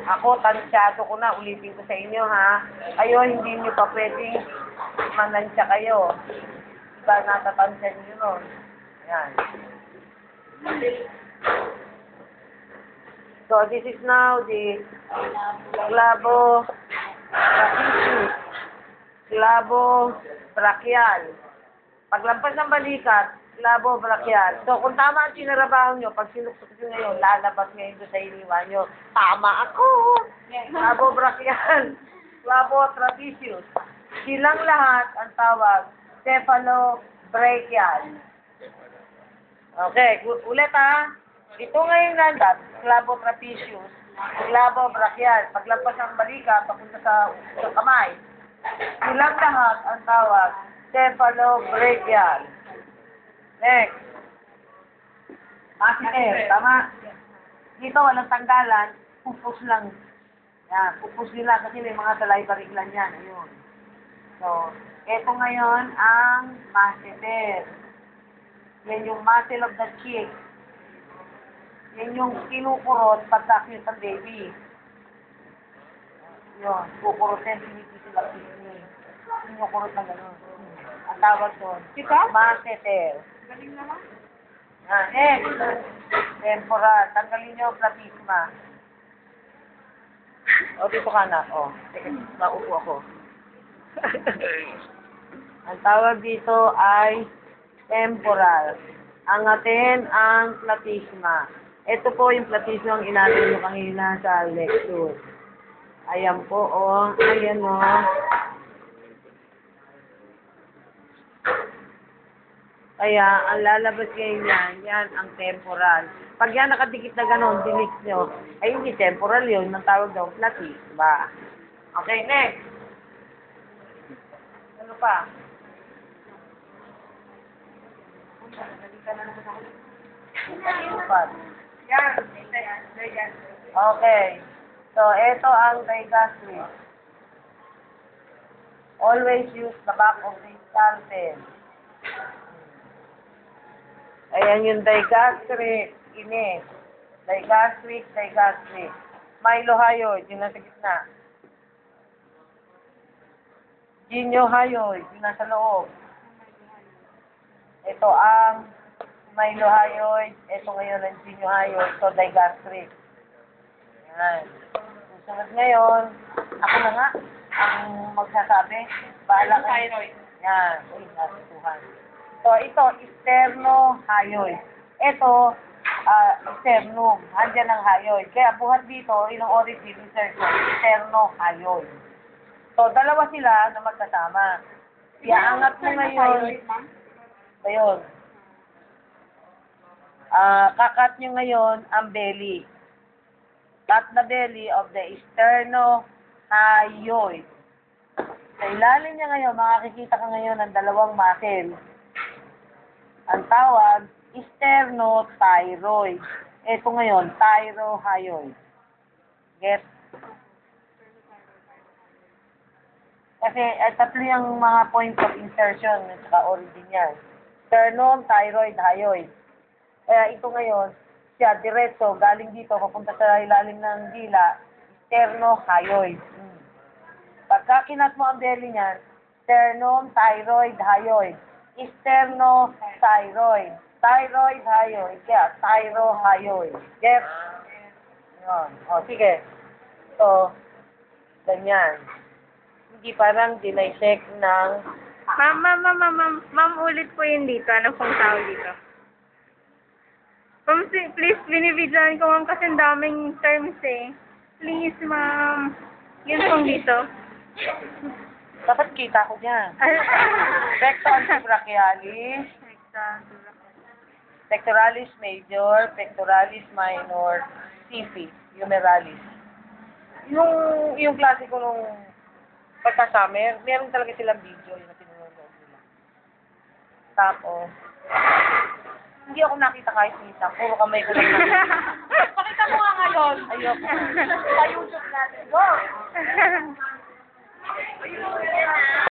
Ako, tansyado ko na. Ulitin ko sa inyo, ha? Kayo, hindi nyo pa pwedeng manansya kayo. Diba, natatansya nyo nun? Ayan. So, this is now the clavo brachial. Clavo brachial. Paglampas ng balikat, clavo brachial. So, kung tama ang sinarabaho nyo, pag sinuksok nyo ngayon, lalabas ngayon doon sa iniwa nyo. Tama ako! Clavo brachial. Clavo trapezius. Silang lahat ang tawag, cephalobrachial. Okay, ulit ha. Ito ngayon landat, clavo trapezius, clavo brachial. Paglampas ng balikat, papunta sa kamay. Silang lahat ang tawag, cephalobrachial. Next. Masiter, tama? Dito walang tanggalan, pupus lang. Yan, pupus nila kasi may mga salivary gland yan. Ayun. So, eto ngayon ang masiter. Yan yung muscle of the cheek. Yan yung kinukurot pagka-cute ng baby. Yun, kukurotin, sila pisngi. Kinukurot na gano'n. Ang tawag doon, masiter. Galing naman. Next, temporal. Tanggalin nyo platisma. O, dito ka na. O, teka, naupo ako. Ang tawag dito ay temporal. Angatin ang platisma. Ito po yung platisma ang inatin nyo kanina sa lecture. Ayan po, o. Ayan, o. Kaya, ang lalabas ngayon yan ang temporal. Pag yan nakadikit na gano'n, dinik nyo, ay hindi temporal yun, ang tawag daw, platisma. Okay, next. Ano pa? Ano pa? Yan. Okay. So, ito ang digastric. Always use the back of the scalpel. Ayan yung digastric. Ini. Digastric. Mylohyoid, yung nasa gitna. Geniohyoid, yung nasa loob. Ito ang mylohyoid. Ito ngayon ang geniohyoid. So, digastric. Ayan. Susunod ngayon, ako na nga ang magsasabi. Bahala ka. Thyroid. Yan. Uy, nasusuhan. So, ito, sternohyoid. Ito, sternum. Handyan ang hyoid. Kaya buhat dito, ilang origin, research ko, sternohyoid. So, dalawa sila na magkasama. Iaangat mo ngayon. Ayun. Kakat nyo ngayon ang belly. Cut the belly of the sternohyoid. Sa ilalim niya ngayon, makikita ka ngayon ng dalawang muscle. Ang tawag, sternothyroid. Ito ngayon, thyrohyoid. Get? Kasi tatlo yung mga points of insertion at saka origin niya. Sternum, thyroid, hyoid. Kaya ito ngayon, siya diretso, galing dito, papunta sa ilalim ng dila, sternohyoid. Pagka kinat mo ang belly niyan, sternum, thyroid, hyoid. Sternothyroid. Thyroid, hyoid. Kaya, thyrohyoid. Get? Yun. O, sige. So, ganyan. Hindi parang dinisect ng... Ma'am, ulit po yun dito. Ano pong tawag dito? Ma'am, please, binibidyoan ko, ma'am, kasi ang daming terms eh. Please, ma'am. Yun pong dito. Dapat kita ko dyan. Recto antebrachialis, pectoralis major, pectoralis minor, CV, humeralis. Yung klase ko nung pagka-summer, meron talaga silang video yung pinanood nila. Tapos, hindi ako nakita kahit minsan. Puro kamay ko lang nakita. Pakita mo nga ngayon. Ayoko. Sa YouTube natin. Go!